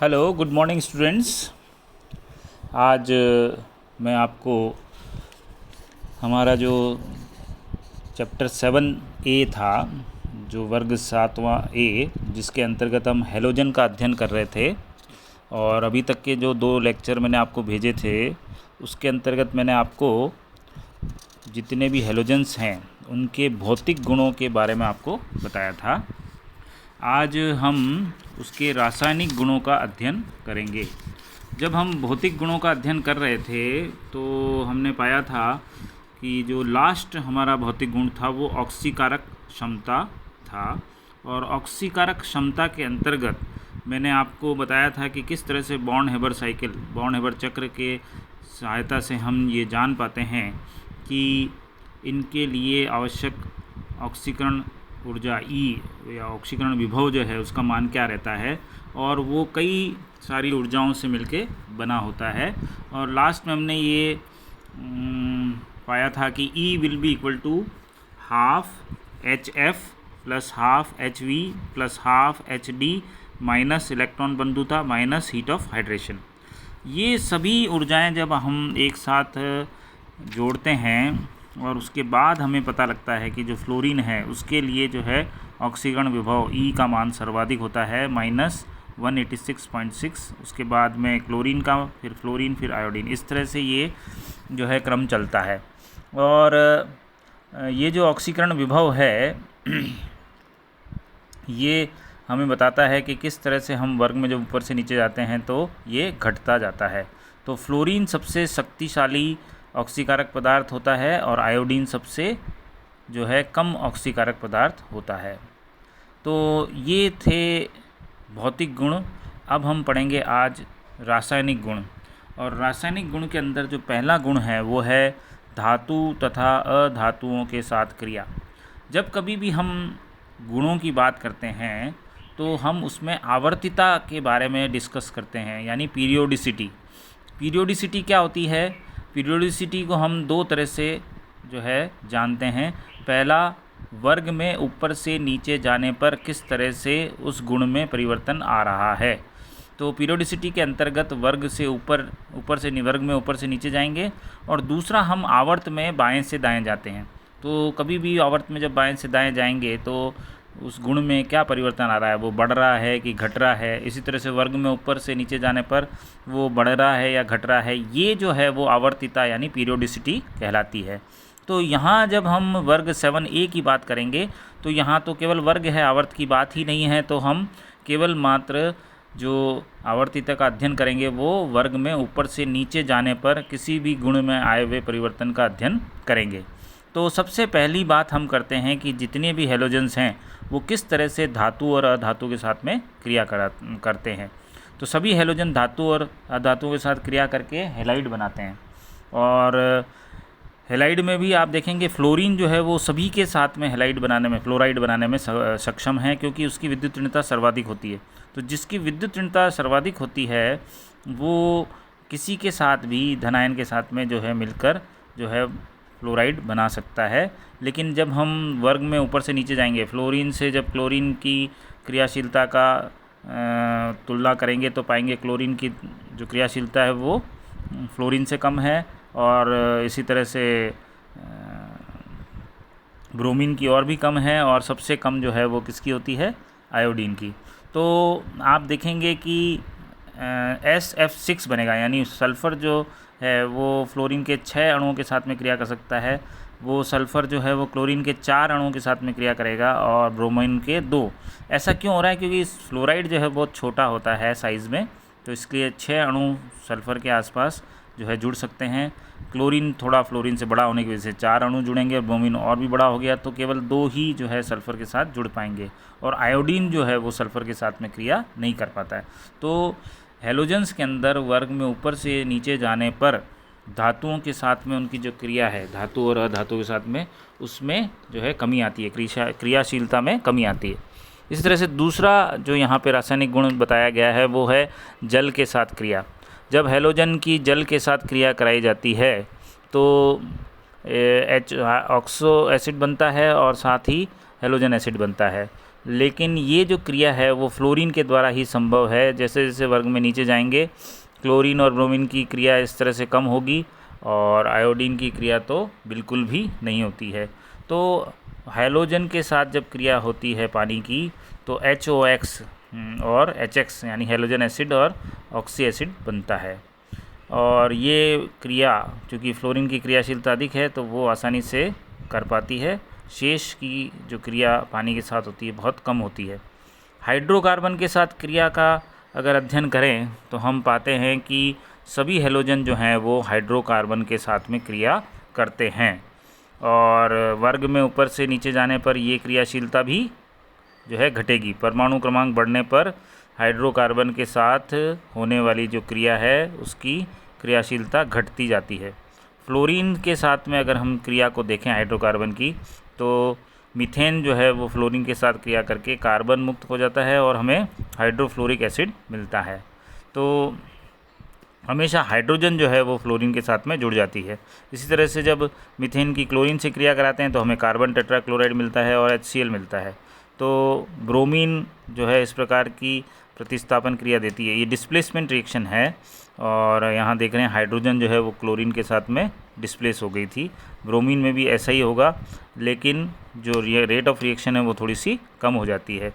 Hello, good morning students. आज मैं आपको हमारा जो चैप्टर 7A था, जो वर्ग 7वां ए, जिसके अंतर्गत हम हैलोजन का अध्ययन कर रहे थे, और अभी तक के जो 2 लेक्चर मैंने आपको भेजे थे उसके अंतर्गत मैंने आपको जितने भी हैलोजन्स हैं उनके भौतिक गुणों के बारे में आपको बताया था। आज हम उसके रासायनिक गुणों का अध्ययन करेंगे। जब हम भौतिक गुणों का अध्ययन कर रहे थे तो हमने पाया था कि जो लास्ट हमारा भौतिक गुण था वो ऑक्सीकारक क्षमता था, और ऑक्सीकारक क्षमता के अंतर्गत मैंने आपको बताया था कि किस तरह से बॉर्न हेबर चक्र के सहायता से हम ये जान पाते हैं कि इनके लिए आवश्यक ऑक्सीकरण ऊर्जा E या ऑक्सीकरण विभव जो है उसका मान क्या रहता है, और वो कई सारी ऊर्जाओं से मिलके बना होता है। और लास्ट में हमने ये पाया था कि E will be equal to half HF plus half HV plus half HD minus electron बंधुता माइनस हीट ऑफ हाइड्रेशन। ये सभी ऊर्जाएं जब हम एक साथ जोड़ते हैं और उसके बाद हमें पता लगता है कि जो फ्लोरीन है उसके लिए जो है ऑक्सीकरण विभव E का मान सर्वाधिक होता है -186.6। उसके बाद में क्लोरीन का, फिर फ्लोरीन, फिर आयोडीन। इस तरह से ये जो है क्रम चलता है। और ये जो ऑक्सीकरण विभव है ये हमें बताता है कि किस तरह से हम वर्ग में जब ऊपर से नीचे जाते हैं तो ये घटता जाता है। तो फ्लोरीन सबसे शक्तिशाली ऑक्सीकारक पदार्थ होता है और आयोडीन सबसे जो है कम ऑक्सीकारक पदार्थ होता है। तो ये थे भौतिक गुण। अब हम पढ़ेंगे आज रासायनिक गुण। और रासायनिक गुण के अंदर जो पहला गुण है वो है धातु तथा अधातुओं के साथ क्रिया। जब कभी भी हम गुणों की बात करते हैं तो हम उसमें आवर्तिता के बारे में डिस्कस करते हैं, यानी पीरियोडिसिटी। पीरियोडिसिटी क्या होती है? पीरियोडिसिटी को हम 2 तरह से जो है जानते हैं। पहला, वर्ग में ऊपर से नीचे जाने पर किस तरह से उस गुण में परिवर्तन आ रहा है। तो पीरियोडिसिटी के अंतर्गत वर्ग से वर्ग में ऊपर से नीचे जाएंगे। और दूसरा, हम आवर्त में बाएं से दाएं जाते हैं। तो कभी भी आवर्त में जब बाएं से दाएं जाएंगे तो उस गुण में क्या परिवर्तन आ रहा है, वो बढ़ रहा है कि घट रहा है। इसी तरह से वर्ग में ऊपर से नीचे जाने पर वो बढ़ रहा है या घट रहा है। ये जो है वो आवर्तिता यानी पीरियोडिसिटी कहलाती है। तो यहाँ जब हम वर्ग 7A की बात करेंगे तो यहाँ तो केवल वर्ग है, आवर्त की बात ही नहीं है। तो हम केवल मात्र जो आवर्तिता का अध्ययन करेंगे वो वर्ग में ऊपर से नीचे जाने पर किसी भी गुण में आए हुए परिवर्तन का अध्ययन करेंगे। तो सबसे पहली बात हम करते हैं कि जितने भी हैलोजन्स हैं वो किस तरह से धातु और अधातु के साथ में क्रिया करते हैं। तो सभी हैलोजन धातु और अधातुओं के साथ क्रिया करके हैलाइड बनाते हैं। और हैलाइड में भी आप देखेंगे फ्लोरीन जो है वो सभी के साथ में फ्लोराइड बनाने में सक्षम है, क्योंकि उसकी विद्युत ऋणता सर्वाधिक होती है। तो जिसकी विद्युत ऋणता सर्वाधिक होती है वो किसी के साथ भी धनायन के साथ में जो है मिलकर जो है फ्लोराइड बना सकता है। लेकिन जब हम वर्ग में ऊपर से नीचे जाएंगे, फ्लोरीन से जब क्लोरीन की क्रियाशीलता का तुलना करेंगे तो पाएंगे क्लोरीन की जो क्रियाशीलता है वो फ्लोरीन से कम है। और इसी तरह से ब्रोमीन की और भी कम है, और सबसे कम जो है वो किसकी होती है? आयोडीन की। तो आप देखेंगे कि SF6 बनेगा, यानी सल्फ़र जो है वो फ्लोरीन के 6 अणुओं के साथ में क्रिया कर सकता है। वो सल्फ़र जो है वो क्लोरीन के 4 अणुओं के साथ में क्रिया करेगा और ब्रोमीन के 2। ऐसा क्यों हो रहा है? क्योंकि फ्लोराइड जो है बहुत छोटा होता है साइज़ में, तो इसके लिए 6 अणु सल्फ़र के आसपास जो है जुड़ सकते हैं। क्लोरीन थोड़ा फ्लोरीन से बड़ा होने की वजह से 4 अणु जुड़ेंगे, ब्रोमीन और भी बड़ा हो गया तो केवल 2 ही जो है सल्फ़र के साथ जुड़ पाएंगे। और आयोडीन जो है वो सल्फ़र के साथ में क्रिया नहीं कर पाता है। तो हैलोजन्स के अंदर वर्ग में ऊपर से नीचे जाने पर धातुओं के साथ में उनकी जो क्रिया है, धातु और अधातु के साथ में, उसमें जो है कमी आती है, क्रियाशीलता में कमी आती है। इसी तरह से दूसरा जो यहाँ पे रासायनिक गुण बताया गया है वो है जल के साथ क्रिया। जब हैलोजन की जल के साथ क्रिया कराई जाती है तो ऑक्सो एसिड बनता है और साथ ही हैलोजन एसिड बनता है। लेकिन ये जो क्रिया है वो फ्लोरीन के द्वारा ही संभव है। जैसे जैसे वर्ग में नीचे जाएंगे क्लोरीन और ब्रोमीन की क्रिया इस तरह से कम होगी और आयोडीन की क्रिया तो बिल्कुल भी नहीं होती है। तो हैलोजन के साथ जब क्रिया होती है पानी की तो HOX और HX यानी हैलोजन एसिड और ऑक्सी एसिड बनता है। और ये क्रिया चूँकि फ्लोरीन की क्रियाशीलता अधिक है तो वो आसानी से कर पाती है, शेष की जो क्रिया पानी के साथ होती है बहुत कम होती है। हाइड्रोकार्बन के साथ क्रिया का अगर अध्ययन करें तो हम पाते हैं कि सभी हैलोजन जो हैं वो हाइड्रोकार्बन के साथ में क्रिया करते हैं और वर्ग में ऊपर से नीचे जाने पर ये क्रियाशीलता भी जो है घटेगी। परमाणु क्रमांक बढ़ने पर हाइड्रोकार्बन के साथ होने वाली जो क्रिया है उसकी क्रियाशीलता घटती जाती है। फ्लोरीन के साथ में अगर हम क्रिया को देखें हाइड्रोकार्बन की तो मीथेन जो है वो फ्लोरीन के साथ क्रिया करके कार्बन मुक्त हो जाता है और हमें हाइड्रोफ्लोरिक एसिड मिलता है। तो हमेशा हाइड्रोजन जो है वो फ्लोरीन के साथ में जुड़ जाती है। इसी तरह से जब मीथेन की क्लोरीन से क्रिया कराते हैं तो हमें कार्बन टेट्राक्लोराइड मिलता है और HCl मिलता है। तो ब्रोमीन जो है इस प्रकार की प्रतिस्थापन क्रिया देती है, ये डिस्प्लेसमेंट रिएक्शन है। और यहाँ देख रहे हैं हाइड्रोजन जो है वो क्लोरीन के साथ में डिस्प्लेस हो गई थी। ब्रोमीन में भी ऐसा ही होगा, लेकिन जो रेट ऑफ रिएक्शन है वो थोड़ी सी कम हो जाती है।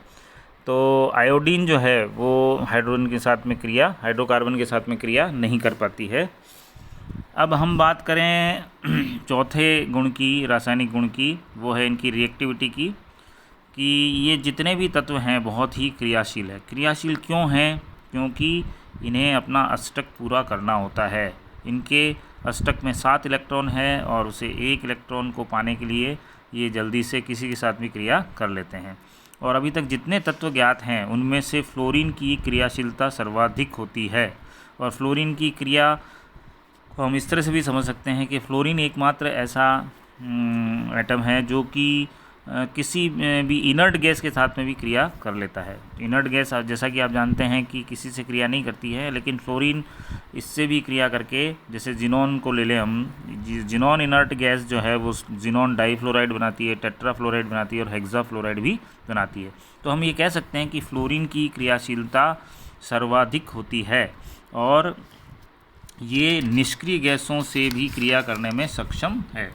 तो आयोडीन जो है वो हाइड्रोजन के साथ में क्रिया हाइड्रोकार्बन के साथ में क्रिया नहीं कर पाती है। अब हम बात करें चौथे गुण की, रासायनिक गुण की, वो है इनकी रिएक्टिविटी की, कि ये जितने भी तत्व हैं बहुत ही क्रियाशील है। क्रियाशील क्यों हैं? क्योंकि इन्हें अपना अष्टक पूरा करना होता है। इनके अष्टक में 7 इलेक्ट्रॉन है और उसे 1 इलेक्ट्रॉन को पाने के लिए ये जल्दी से किसी के साथ भी क्रिया कर लेते हैं। और अभी तक जितने तत्व ज्ञात हैं उनमें से फ्लोरीन की क्रियाशीलता सर्वाधिक होती है। और फ्लोरीन की क्रिया को हम इस तरह से भी समझ सकते हैं कि फ्लोरीन एकमात्र ऐसा एटम है जो कि किसी भी इनर्ट गैस के साथ में भी क्रिया कर लेता है। इनर्ट गैस जैसा कि आप जानते हैं कि किसी से क्रिया नहीं करती है, लेकिन फ्लोरीन इससे भी क्रिया करके, जैसे जिनॉन को ले लें हम, जिनॉन इनर्ट गैस जो है वो जिनॉन डाईफ्लोराइड बनाती है, टेट्राफ्लोराइड बनाती है और हेक्साफ्लोराइड भी बनाती है। तो हम ये कह सकते हैं कि फ्लोरीन की क्रियाशीलता सर्वाधिक होती है और ये निष्क्रिय गैसों से भी क्रिया करने में सक्षम है।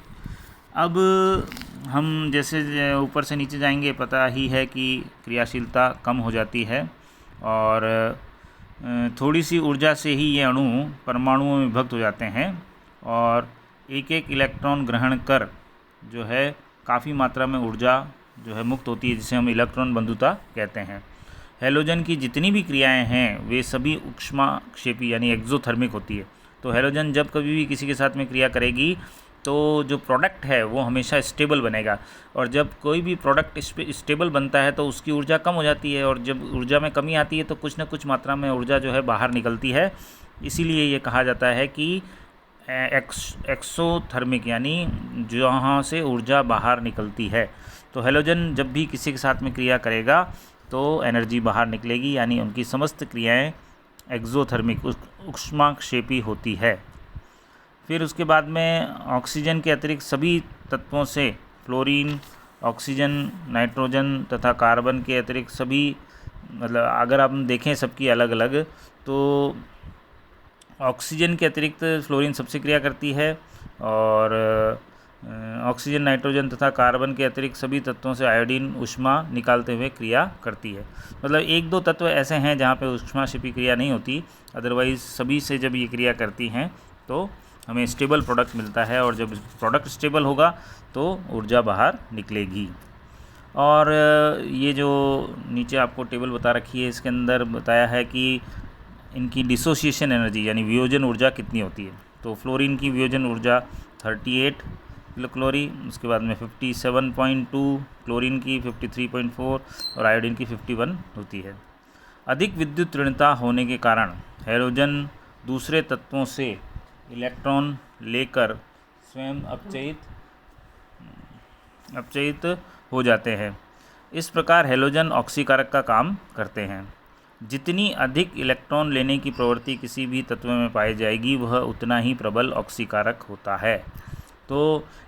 अब हम जैसे ऊपर से नीचे जाएंगे पता ही है कि क्रियाशीलता कम हो जाती है और थोड़ी सी ऊर्जा से ही ये अणु परमाणुओं में विभक्त हो जाते हैं और एक एक इलेक्ट्रॉन ग्रहण कर जो है काफ़ी मात्रा में ऊर्जा जो है मुक्त होती है, जिसे हम इलेक्ट्रॉन बंधुता कहते हैं। हैलोजन की जितनी भी क्रियाएं हैं वे सभी ऊष्माक्षेपी यानी एक्सोथर्मिक होती है। तो हैलोजन जब कभी भी किसी के साथ में क्रिया करेगी तो जो प्रोडक्ट है वो हमेशा स्टेबल बनेगा, और जब कोई भी प्रोडक्ट स्टेबल बनता है तो उसकी ऊर्जा कम हो जाती है, और जब ऊर्जा में कमी आती है तो कुछ न कुछ मात्रा में ऊर्जा जो है बाहर निकलती है। इसीलिए ये कहा जाता है कि एक्सोथर्मिक यानी जहाँ से ऊर्जा बाहर निकलती है। तो हैलोजन जब भी किसी के साथ में क्रिया करेगा तो एनर्जी बाहर निकलेगी, यानी उनकी समस्त क्रियाएँ एक्सोथर्मिक ऊष्माक्षेपी होती है। फिर उसके बाद में ऑक्सीजन के अतिरिक्त सभी तत्वों से, फ्लोरीन, ऑक्सीजन, नाइट्रोजन तथा कार्बन के अतिरिक्त सभी, मतलब अगर हम देखें सबकी अलग अलग, तो ऑक्सीजन के अतिरिक्त फ्लोरीन सबसे क्रिया करती है और ऑक्सीजन, नाइट्रोजन तथा कार्बन के अतिरिक्त सभी तत्वों से आयोडीन ऊष्मा निकालते हुए क्रिया करती है। मतलब एक दो तत्व ऐसे हैं जहाँ पे ऊष्माक्षेपी क्रिया नहीं होती, अदरवाइज़ सभी से जब ये क्रिया करती हैं तो हमें स्टेबल प्रोडक्ट मिलता है, और जब प्रोडक्ट स्टेबल होगा तो ऊर्जा बाहर निकलेगी। और ये जो नीचे आपको टेबल बता रखी है इसके अंदर बताया है कि इनकी डिसोसिएशन एनर्जी यानी वियोजन ऊर्जा कितनी होती है। तो फ्लोरीन की वियोजन ऊर्जा 38 किलो कैलोरी, उसके बाद में 57.2, क्लोरीन की 53.4 और आयोडीन की 51 होती है। अधिक विद्युत ऋणता होने के कारण हैलोजन दूसरे तत्वों से इलेक्ट्रॉन लेकर स्वयं अपचयित हो जाते हैं। इस प्रकार हैलोजन ऑक्सीकारक का काम करते हैं। जितनी अधिक इलेक्ट्रॉन लेने की प्रवृत्ति किसी भी तत्व में पाई जाएगी वह उतना ही प्रबल ऑक्सीकारक होता है। तो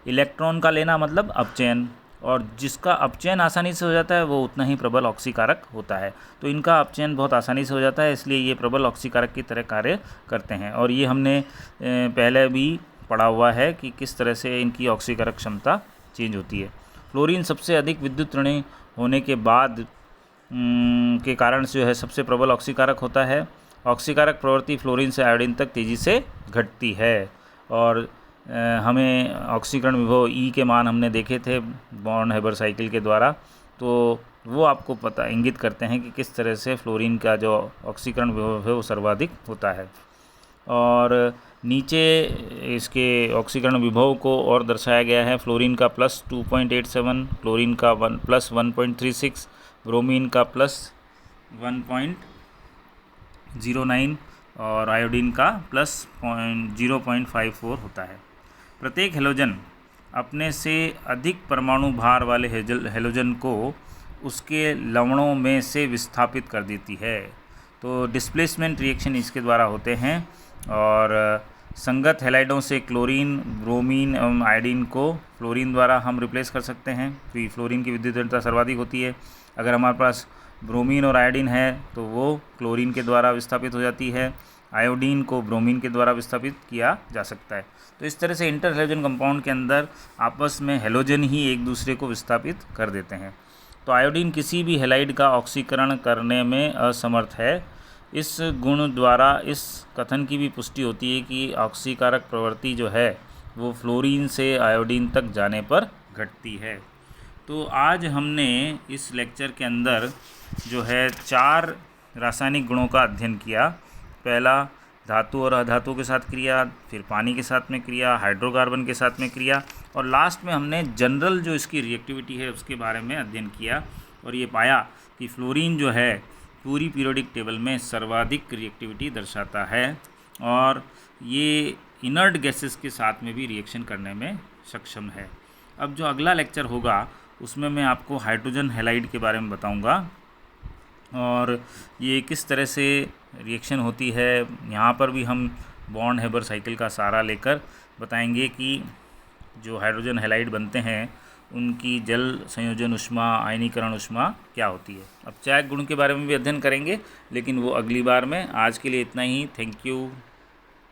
इलेक्ट्रॉन का लेना मतलब अपचयन, और जिसका अपचयन आसानी से हो जाता है वो उतना ही प्रबल ऑक्सीकारक होता है। तो इनका अपचयन बहुत आसानी से हो जाता है, इसलिए ये प्रबल ऑक्सीकारक की तरह कार्य करते हैं। और ये हमने पहले भी पढ़ा हुआ है कि किस तरह से इनकी ऑक्सीकारक क्षमता चेंज होती है। फ्लोरीन सबसे अधिक विद्युत ऋणी होने के बाद के कारण से जो है सबसे प्रबल ऑक्सीकारक होता है। ऑक्सीकारक प्रवृत्ति फ्लोरीन से आयोडीन तक तेज़ी से घटती है। और हमें ऑक्सीकरण विभव ई के मान हमने देखे थे बॉर्न हेबर साइकिल के द्वारा, तो वो आपको पता इंगित करते हैं कि किस तरह से फ्लोरीन का जो ऑक्सीकरण विभव है वो सर्वाधिक होता है। और नीचे इसके ऑक्सीकरण विभव को और दर्शाया गया है। फ्लोरीन का प्लस 2.87, क्लोरीन का प्लस 1.36, ब्रोमीन का प्लस 1.09 और आयोडीन का प्लस 0.54 होता है। प्रत्येक हेलोजन अपने से अधिक परमाणु भार वाले हेलोजन को उसके लवणों में से विस्थापित कर देती है। तो डिस्प्लेसमेंट रिएक्शन इसके द्वारा होते हैं। और संगत हैलाइडों से क्लोरीन, ब्रोमीन एवं आयोडीन को फ्लोरीन द्वारा हम रिप्लेस कर सकते हैं, क्योंकि फ्लोरीन की विद्युत ऋणता सर्वाधिक होती है। अगर हमारे पास ब्रोमीन और आयोडीन है तो वो क्लोरीन के द्वारा विस्थापित हो जाती है, आयोडीन को ब्रोमीन के द्वारा विस्थापित किया जा सकता है। तो इस तरह से इंटर हेलोजन कंपाउंड के अंदर आपस में हेलोजन ही एक दूसरे को विस्थापित कर देते हैं। तो आयोडीन किसी भी हैलाइड का ऑक्सीकरण करने में असमर्थ है। इस गुण द्वारा इस कथन की भी पुष्टि होती है कि ऑक्सीकारक प्रवृत्ति जो है वो फ्लोरीन से आयोडीन तक जाने पर घटती है। तो आज हमने इस लेक्चर के अंदर जो है 4 रासायनिक गुणों का अध्ययन किया। पहला धातु और अधातु के साथ क्रिया, फिर पानी के साथ में क्रिया, हाइड्रोकार्बन के साथ में क्रिया, और लास्ट में हमने जनरल जो इसकी रिएक्टिविटी है उसके बारे में अध्ययन किया। और ये पाया कि फ्लोरीन जो है पूरी पीरियोडिक टेबल में सर्वाधिक रिएक्टिविटी दर्शाता है और ये इनर्ट गैसेस के साथ में भी रिएक्शन करने में सक्षम है। अब जो अगला लेक्चर होगा उसमें मैं आपको हाइड्रोजन हैलाइड के बारे में बताऊंगा और ये किस तरह से रिएक्शन होती है। यहाँ पर भी हम बॉर्न हेबर साइकिल का सहारा लेकर बताएंगे कि जो हाइड्रोजन हैलाइड बनते हैं उनकी जल संयोजन ऊष्मा, आयनीकरण ऊष्मा क्या होती है। अब चायक गुण के बारे में भी अध्ययन करेंगे, लेकिन वो अगली बार में। आज के लिए इतना ही। Thank you.